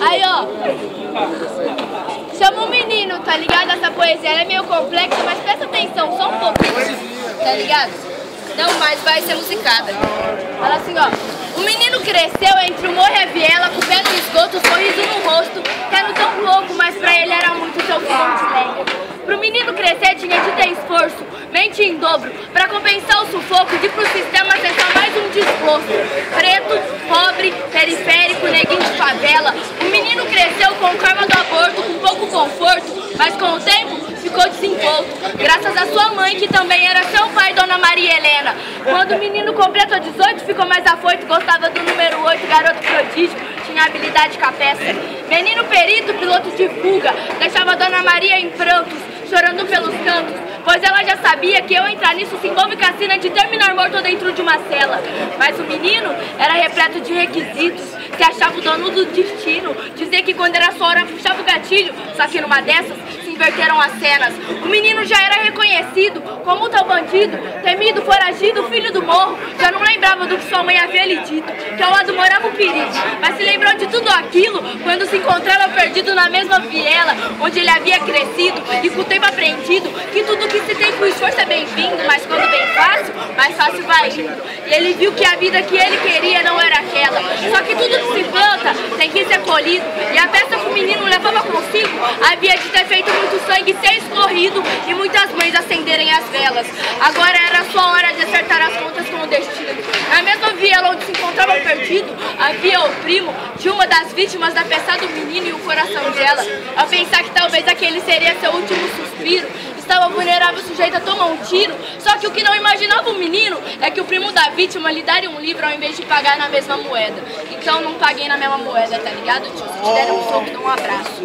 Aí, ó. Chama um menino, tá ligado? Essa poesia ela é meio complexa, mas presta atenção, só um pouquinho. Tá ligado? Não, mas vai ser musicada. Fala assim, ó. O menino cresceu entre o morro e a viela, com o pé no esgoto, sorriso no rosto, tendo tão louco, mas pra ele era muito seu fogão de lenha. Pro menino crescer tinha de ter esforço, mente em dobro, pra compensar o sufoco de pro sistema acessar mais um desgosto. Preto, pobre, periférico, neguinho de favela. O menino cresceu com o karma do aborto, com pouco conforto, mas com o tempo ficou desenvolto, graças à sua mãe, que também era seu pai, Dona Maria Helena. Quando o menino completou 18, ficou mais afoito, gostava do número 8, garoto prodígio, tinha habilidade com a peça. Menino perito, piloto de fuga, deixava a Dona Maria em prantos, chorando pelos cantos, pois ela já sabia que eu entrar nisso se envolve cassina de terminar morto dentro de uma cela. Mas o menino era repleto de requisitos, se achava o dono do destino, dizia que quando era sua hora puxava o gatilho, só que numa dessas se inverteram as cenas. O menino já era reconhecido como tal bandido, temido, foragido, filho do morro, já não lembrava do que sua mãe havia lhe dito, que ao lado morava o perigo, mas se lembrou de tudo aquilo quando se encontrava perdido na mesma viela onde ele havia crescido, e com o tempo aprendido que tudo que se tem com esforço é bem-vindo, mas quando vem fácil, mais fácil vai indo. E ele viu que a vida que ele queria não era aquela, só que tudo que se planta tem que ser colhido, e a peça que o menino levava consigo havia de ter feito muito sangue ser escorrido e muitas mães acenderem as velas. Agora era sua hora de acertar as contas com o destino. Na mesma viela onde se encontrava perdido, havia o primo de uma das vítimas da peça do menino e o coração dela. Ao pensar que talvez aquele seria seu último suspiro, estava vulnerável, sujeito a tomar um tiro. Só que o que não imaginava o menino é que o primo da vítima lhe daria um livro ao invés de pagar na mesma moeda. Então não paguei na mesma moeda, tá ligado, tio? Se te der um soco, dá um abraço.